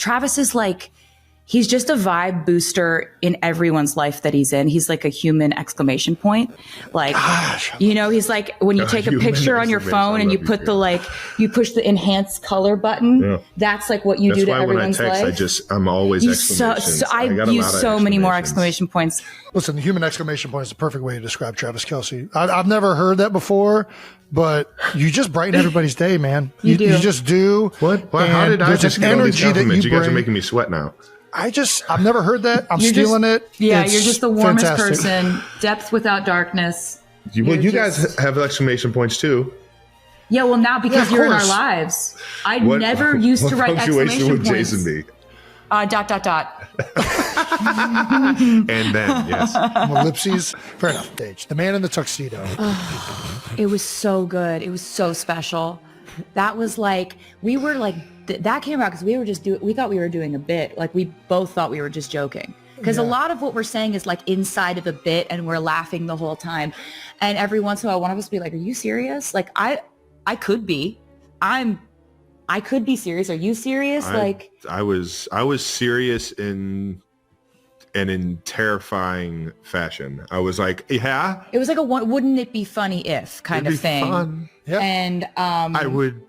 Travis is like, he's just a vibe booster in everyone's life that he's in. He's like a human exclamation point. Like, he's like when you take a picture on your phone and you put you push the enhance color button. Yeah. That's like what you do to everyone's life. When I text, I'm always exclamations. I use so many more exclamation points. Listen, the human exclamation point is the perfect way to describe Travis Kelce. I've never heard that before, but you just brighten everybody's day, man. You do. You just do. What? How did I just get all these compliments? You guys are making me sweat now. I've never heard that. I'm stealing it. Yeah, you're just the warmest person. Depth without darkness. You guys have exclamation points too. Yeah, well now because you're in our lives. I never used to write exclamation points. What punctuation would Jason be? ... And then, yes. Ellipses. Fair enough, Paige. The man in the tuxedo. It was so good. It was so special. That was like, we were like, that came out because we thought we were doing a bit. Like we both thought we were just joking. Because a lot of what we're saying is like inside of a bit and we're laughing the whole time. And every once in a while, one of us would be like, are you serious? Like I could be. I could be serious. Are you serious? I was serious in terrifying fashion. I was like, yeah. It was like wouldn't it be funny if kind of thing. Fun. Yep. And I would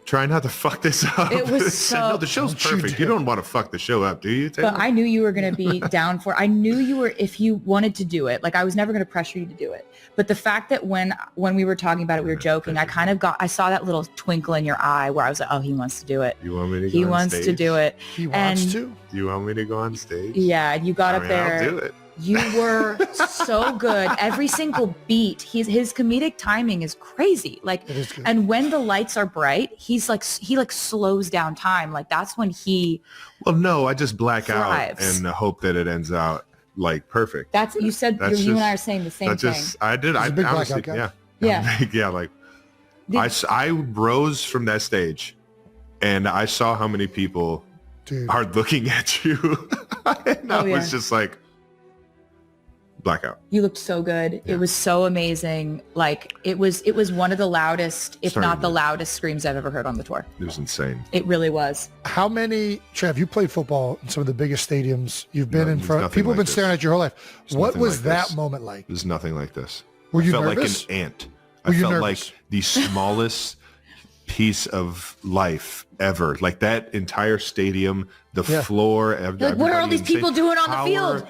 try not to fuck this up. It was no, the show's perfect. You don't want to fuck the show up, do you, Taylor? But I knew you were going to be down for it. I knew you were, if you wanted to do it. Like I was never going to pressure you to do it. But the fact that when we were talking about it, we were joking. I saw that little twinkle in your eye where I was like, oh, he wants to do it. You want me to go on stage? He wants to do it. He wants to? You want me to go on stage? Yeah, you got up there. I'll do it. You were so good. Every single beat, his comedic timing is crazy. Like, and when the lights are bright, he slows down time. Like that's when he. Well, no, I just black thrives. out and hope that it ends out like perfect. That's you said. You and I are saying the same thing. I did. I honestly, yeah. Like, I rose from that stage, and I saw how many people are looking at you, and I was just like. Blackout. You looked so good. Yeah. It was so amazing. Like it was one of the loudest, if not the loudest screams I've ever heard on the tour. It was insane. It really was. How many, Trev, you played football in some of the biggest stadiums you've been in front. People have been staring at your whole life. What was that moment like? There's nothing like this. Were you felt nervous? Like an ant. I felt like the smallest piece of life ever. Like that entire stadium, the floor. Like, what are all these people doing on the field?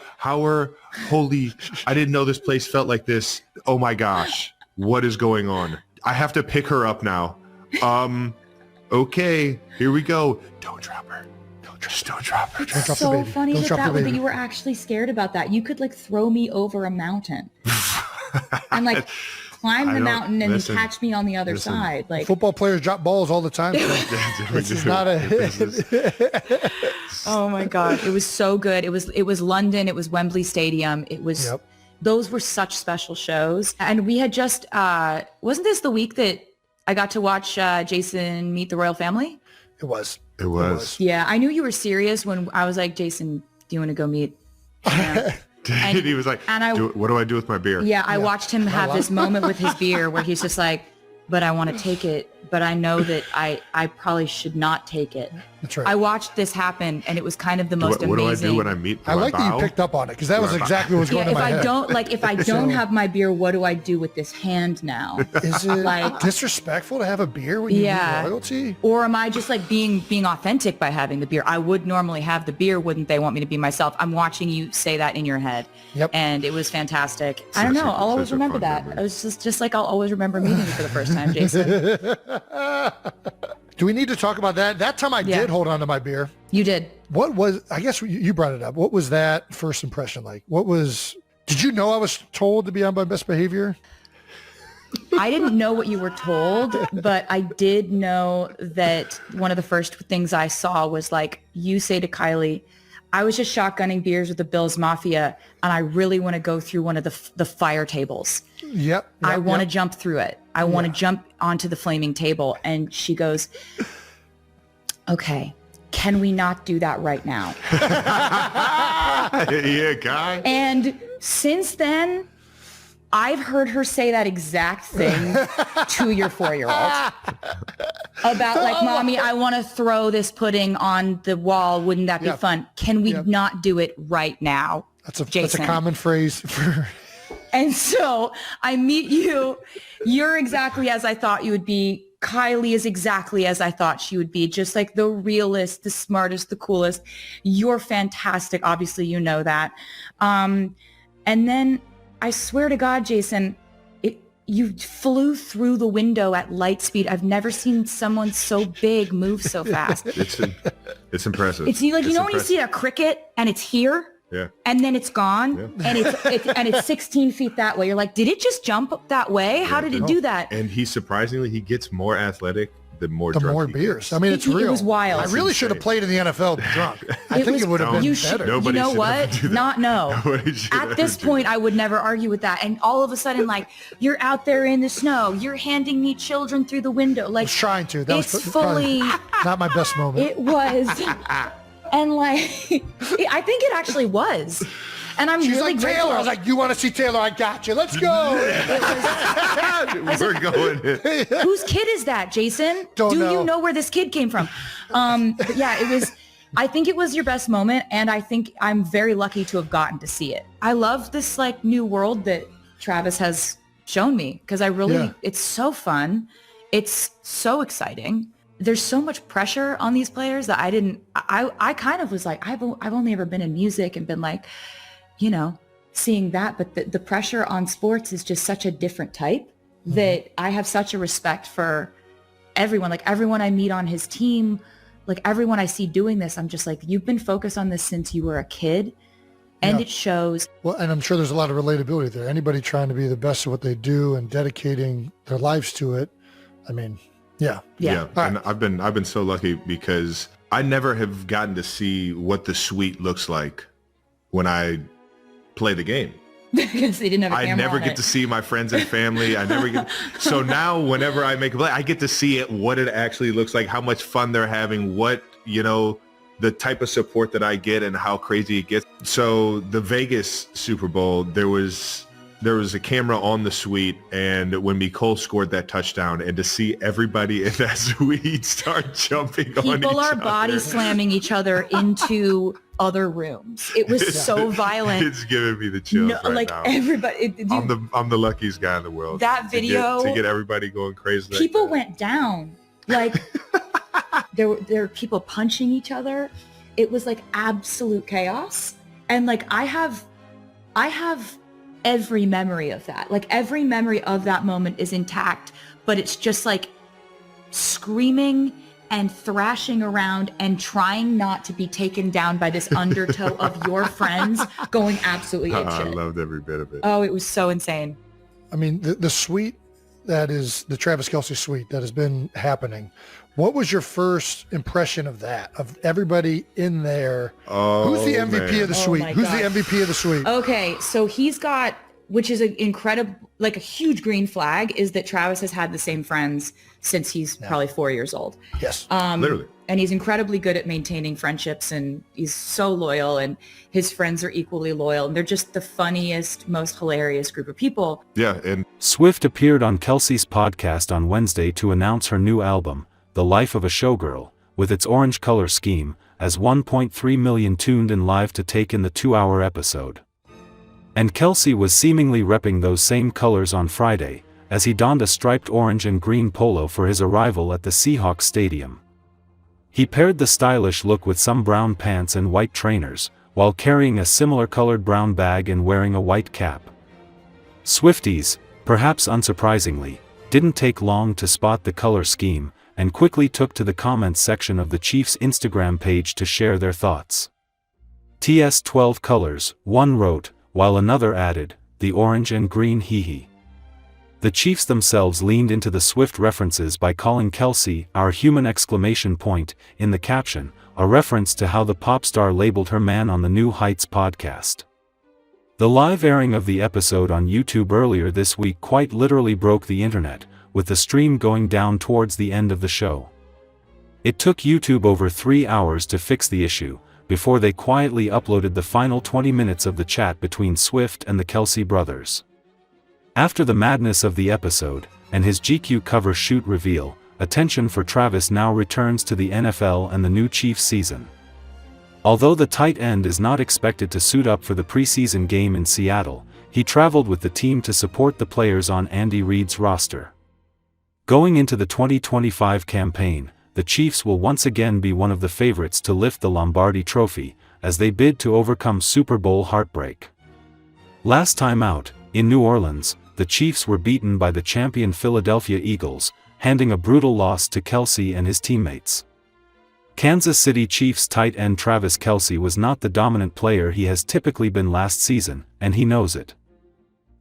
Holy, I didn't know this place felt like this. Oh my gosh. What is going on? I have to pick her up now. Okay, here we go. Don't drop her. Don't drop her. Don't drop so the baby. Funny Don't that you were actually scared about that. You could like throw me over a mountain and like climb the mountain and catch me on the other side. Like football players drop balls all the time. This is not a Oh my God. It was so good. It was London. It was Wembley Stadium. It was, those were such special shows. And we had just, wasn't this the week that I got to watch Jason meet the royal family? It was. Yeah. I knew you were serious when I was like, Jason, do you want to go meet? And he was like, what do I do with my beer? Yeah, I watched him have this moment with his beer where he's just like, but I want to take it, but I know that I probably should not take it. That's right. I watched this happen, and it was kind of the most amazing. What do I do when I meet? I like that you picked up on it because that was exactly what was going on in my head. If I don't have my beer, what do I do with this hand now? Is it like disrespectful to have a beer when you need royalty? Or am I just like being authentic by having the beer? I would normally have the beer. Wouldn't they want me to be myself? I'm watching you say that in your head. Yep. And it was fantastic. I don't know. I'll always remember that. It was just like I'll always remember meeting you for the first time, Jason. Do we need to talk about that? That time I did hold on to my beer. You did. What was, I guess you brought it up. What was that first impression like? Did you know I was told to be on my best behavior? I didn't know what you were told, but I did know that one of the first things I saw was like you say to Kylie, I was just shotgunning beers with the Bills Mafia, and I really want to go through one of the fire tables. Yep. I want to jump through it. I want to jump onto the flaming table. And she goes, okay, can we not do that right now? Yeah, guy. And since then, I've heard her say that exact thing to your 4-year-old. about like, mommy, I want to throw this pudding on the wall. Wouldn't that be fun? Can we not do it right now? That's a common phrase for. And so I meet you. You're exactly as I thought you would be. Kylie is exactly as I thought she would be. Just like the realest, the smartest, the coolest. You're fantastic. Obviously, you know that. And then I swear to God, Jason, you flew through the window at light speed. I've never seen someone so big move so fast. It's impressive. It's like, you know when you see a cricket and it's here? Yeah. And then it's gone and it's 16 feet that way. You're like, did it just jump up that way? How did it do that? And he gets more athletic the more beers. I mean, it's real. It was wild. I really should have played in the NFL drunk. I think it would have been better. You know what? At this point, I would never argue with that. And all of a sudden, like, you're out there in the snow. You're handing me children through the window. Like, I was trying to. That was fully not my best moment. It was. And like, I think it actually was. And I'm She's really like, grateful. Taylor. I was like, you want to see Taylor? I got you. Let's go. We're going. Whose kid is that, Jason? Don't know. You know where this kid came from? But yeah, it was, I think it was your best moment. And I think I'm very lucky to have gotten to see it. I love this like new world that Travis has shown me because it's so fun. It's so exciting. There's so much pressure on these players that I kind of was like, I've only ever been in music and been like, you know, seeing that. But the pressure on sports is just such a different type that I have such a respect for everyone. Like everyone I meet on his team, like everyone I see doing this, I'm just like, you've been focused on this since you were a kid. And it shows. Well, and I'm sure there's a lot of relatability there. Anybody trying to be the best at what they do and dedicating their lives to it. I mean, yeah. And I've been so lucky because I never have gotten to see what the suite looks like when I play the game. Because they didn't have a camera I never on get it. to see my friends and family. I never get. So now whenever I make a play, I get to see it, what it actually looks like, how much fun they're having, what, you know, the type of support that I get and how crazy it gets. So the Vegas Super Bowl, there was a camera on the suite, and when Nicole scored that touchdown, and to see everybody in that suite start jumping on each other. People are body slamming each other into other rooms. It was so violent. It's giving me the chills right now. Everybody. I'm the luckiest guy in the world. That video. To get everybody going crazy. People went down. Like there were people punching each other. It was like absolute chaos. And like I have every memory of that. Like every memory of that moment is intact, but it's just like screaming and thrashing around and trying not to be taken down by this undertow of your friends going absolutely apeshit. I loved every bit of it. Oh, it was so insane. I mean, the suite that is the Travis Kelce suite that has been happening. What was your first impression of that? Of everybody in there? Who's the MVP of the suite? Who's the MVP of the suite? Okay, so he's got, which is an incredible, like a huge green flag, is that Travis has had the same friends since he's probably 4 years old. Yes, literally. And he's incredibly good at maintaining friendships, and he's so loyal, and his friends are equally loyal, and they're just the funniest, most hilarious group of people. Yeah, and Swift appeared on Kelce's podcast on Wednesday to announce her new album, The Life of a Showgirl, with its orange color scheme, as 1.3 million tuned in live to take in the 2-hour episode. And Kelce was seemingly repping those same colors on Friday, as he donned a striped orange and green polo for his arrival at the Seahawks stadium. He paired the stylish look with some brown pants and white trainers, while carrying a similar colored brown bag and wearing a white cap. Swifties, perhaps unsurprisingly, didn't take long to spot the color scheme, and quickly took to the comments section of the Chiefs' Instagram page to share their thoughts. TS 12 colors, one wrote, while another added, the orange and green hee-hee. The Chiefs themselves leaned into the Swift references by calling Kelce our human exclamation point in the caption, a reference to how the pop star labeled her man on the New Heights podcast. The live airing of the episode on YouTube earlier this week quite literally broke the internet, with the stream going down towards the end of the show. It took YouTube over 3 hours to fix the issue, before they quietly uploaded the final 20 minutes of the chat between Swift and the Kelce brothers. After the madness of the episode, and his GQ cover shoot reveal, attention for Travis now returns to the NFL and the new Chiefs season. Although the tight end is not expected to suit up for the preseason game in Seattle, he traveled with the team to support the players on Andy Reid's roster. Going into the 2025 campaign, the Chiefs will once again be one of the favorites to lift the Lombardi Trophy, as they bid to overcome Super Bowl heartbreak. Last time out, in New Orleans, the Chiefs were beaten by the champion Philadelphia Eagles, handing a brutal loss to Kelce and his teammates. Kansas City Chiefs tight end Travis Kelce was not the dominant player he has typically been last season, and he knows it.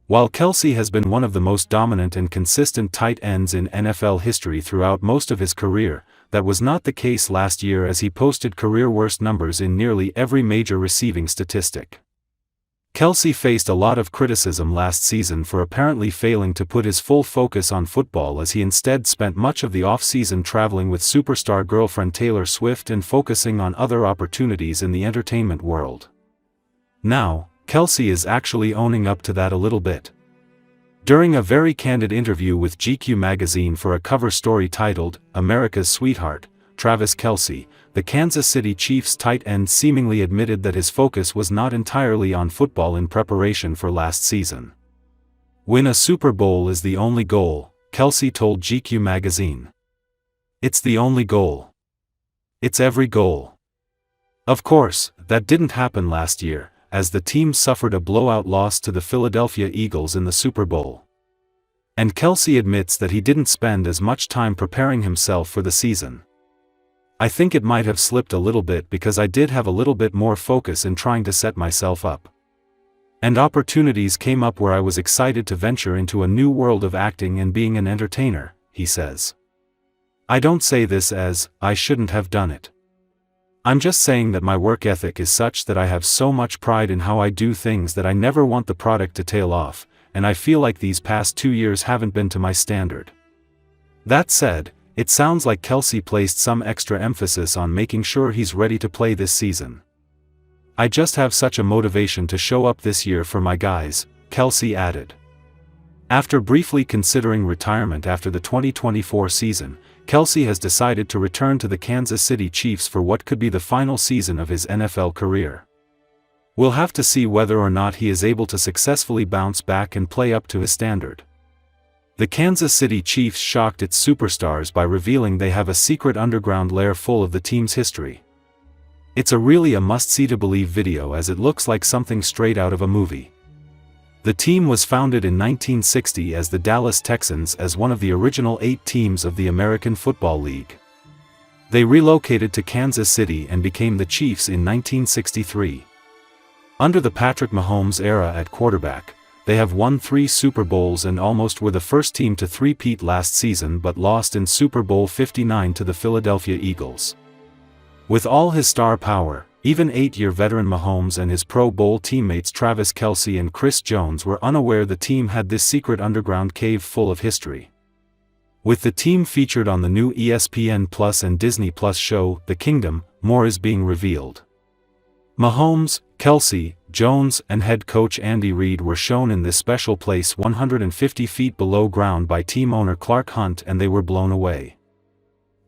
While Kelce has been one of the most dominant and consistent tight ends in NFL history throughout most of his career, that was not the case last year as he posted career-worst numbers in nearly every major receiving statistic. Kelce faced a lot of criticism last season for apparently failing to put his full focus on football, as he instead spent much of the offseason traveling with superstar girlfriend Taylor Swift and focusing on other opportunities in the entertainment world. Now, Kelce is actually owning up to that a little bit. During a very candid interview with GQ magazine for a cover story titled, "America's Sweetheart," Travis Kelce, the Kansas City Chiefs tight end, seemingly admitted that his focus was not entirely on football in preparation for last season. "Win a Super Bowl is the only goal," Kelce told GQ magazine. "It's the only goal. It's every goal." Of course, that didn't happen last year, as the team suffered a blowout loss to the Philadelphia Eagles in the Super Bowl. And Kelce admits that he didn't spend as much time preparing himself for the season. "I think it might have slipped a little bit because I did have a little bit more focus in trying to set myself up. And opportunities came up where I was excited to venture into a new world of acting and being an entertainer," he says. "I don't say this as, I shouldn't have done it. I'm just saying that my work ethic is such that I have so much pride in how I do things that I never want the product to tail off, and I feel like these past 2 years haven't been to my standard." That said, it sounds like Kelce placed some extra emphasis on making sure he's ready to play this season. "I just have such a motivation to show up this year for my guys," Kelce added. After briefly considering retirement after the 2024 season, Kelce has decided to return to the Kansas City Chiefs for what could be the final season of his NFL career. We'll have to see whether or not he is able to successfully bounce back and play up to his standard. The Kansas City Chiefs shocked its superstars by revealing they have a secret underground lair full of the team's history. It's really a must-see to believe video, as it looks like something straight out of a movie. The team was founded in 1960 as the Dallas Texans, as one of the original 8 teams of the American Football League. They relocated to Kansas City and became the Chiefs in 1963. Under the Patrick Mahomes era at quarterback, they have won 3 Super Bowls and almost were the first team to three-peat last season, but lost in Super Bowl 59 to the Philadelphia Eagles. With all his star power, even 8-year veteran Mahomes and his Pro Bowl teammates Travis Kelce and Chris Jones were unaware the team had this secret underground cave full of history. With the team featured on the new ESPN Plus and Disney Plus show, The Kingdom, more is being revealed. Mahomes, Kelce, Jones, and head coach Andy Reid were shown in this special place 150 feet below ground by team owner Clark Hunt, and they were blown away.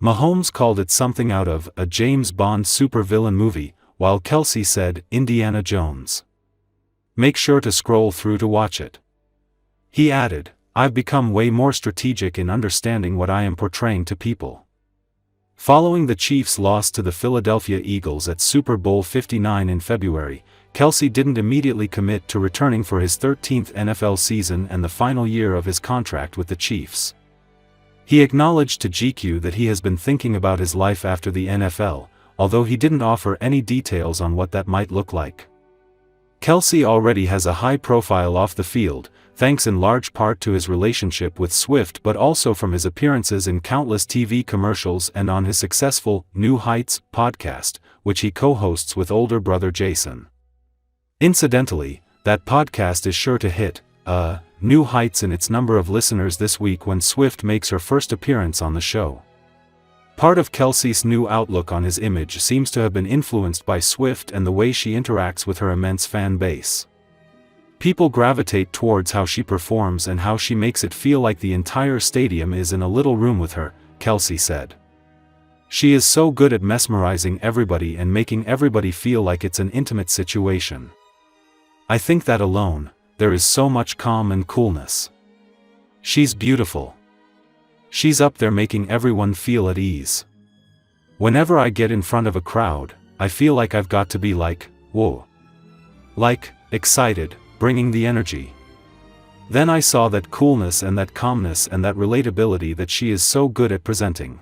Mahomes called it something out of a James Bond supervillain movie, while Kelce said, "Indiana Jones." Make sure to scroll through to watch it. He added, "I've become way more strategic in understanding what I am portraying to people." Following the Chiefs' loss to the Philadelphia Eagles at Super Bowl 59 in February, Kelce didn't immediately commit to returning for his 13th NFL season and the final year of his contract with the Chiefs. He acknowledged to GQ that he has been thinking about his life after the NFL, although he didn't offer any details on what that might look like. Kelce already has a high profile off the field, thanks in large part to his relationship with Swift, but also from his appearances in countless TV commercials and on his successful New Heights podcast, which he co-hosts with older brother Jason. Incidentally, that podcast is sure to hit new heights in its number of listeners this week when Swift makes her first appearance on the show. Part of Kelce's new outlook on his image seems to have been influenced by Swift and the way she interacts with her immense fan base. People gravitate towards how she performs and how she makes it feel like the entire stadium is in a little room with her, Kelce said. She is so good at mesmerizing everybody and making everybody feel like it's an intimate situation. I think that alone, there is so much calm and coolness. She's beautiful. She's up there making everyone feel at ease. Whenever I get in front of a crowd, I feel like I've got to be like, whoa. Like, excited, bringing the energy. Then I saw that coolness and that calmness and that relatability that she is so good at presenting.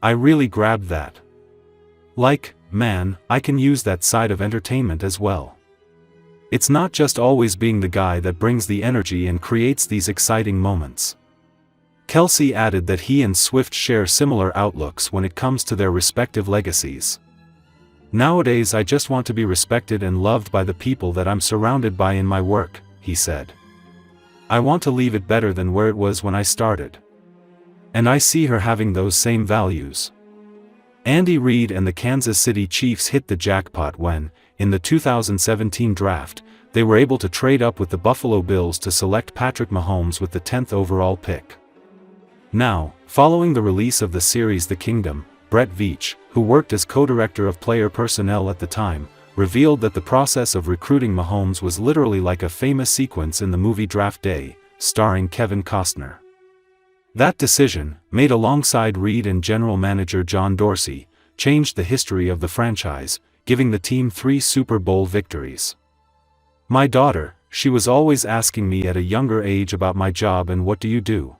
I really grabbed that. Like, man, I can use that side of entertainment as well. It's not just always being the guy that brings the energy and creates these exciting moments. Kelce added that he and Swift share similar outlooks when it comes to their respective legacies. Nowadays I just want to be respected and loved by the people that I'm surrounded by in my work, he said. I want to leave it better than where it was when I started. And I see her having those same values. Andy Reid and the Kansas City Chiefs hit the jackpot when, in the 2017 draft, they were able to trade up with the Buffalo Bills to select Patrick Mahomes with the 10th overall pick. Now, following the release of the series The Kingdom, Brett Veach, who worked as co-director of player personnel at the time, revealed that the process of recruiting Mahomes was literally like a famous sequence in the movie Draft Day, starring Kevin Costner. That decision, made alongside Reid and general manager John Dorsey, changed the history of the franchise, giving the team 3 Super Bowl victories. My daughter, she was always asking me at a younger age about my job and what do you do?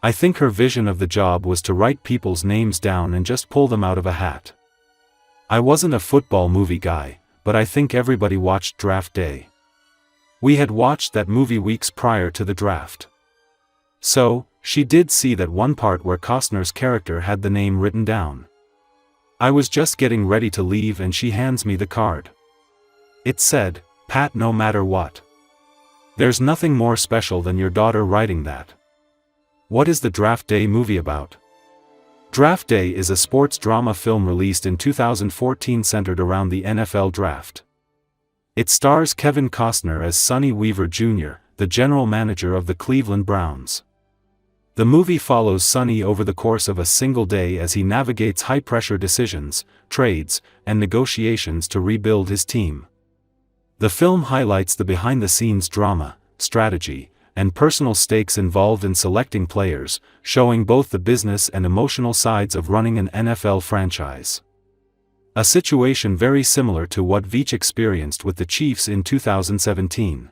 I think her vision of the job was to write people's names down and just pull them out of a hat. I wasn't a football movie guy, but I think everybody watched Draft Day. We had watched that movie weeks prior to the draft. So, she did see that one part where Costner's character had the name written down. I was just getting ready to leave and she hands me the card. It said, Pat, no matter what. There's nothing more special than your daughter writing that. What is the Draft Day movie about? Draft Day is a sports drama film released in 2014 centered around the NFL Draft. It stars Kevin Costner as Sonny Weaver Jr., the general manager of the Cleveland Browns. The movie follows Sonny over the course of a single day as he navigates high-pressure decisions, trades, and negotiations to rebuild his team. The film highlights the behind-the-scenes drama, strategy, and personal stakes involved in selecting players, showing both the business and emotional sides of running an NFL franchise. A situation very similar to what Veach experienced with the Chiefs in 2017.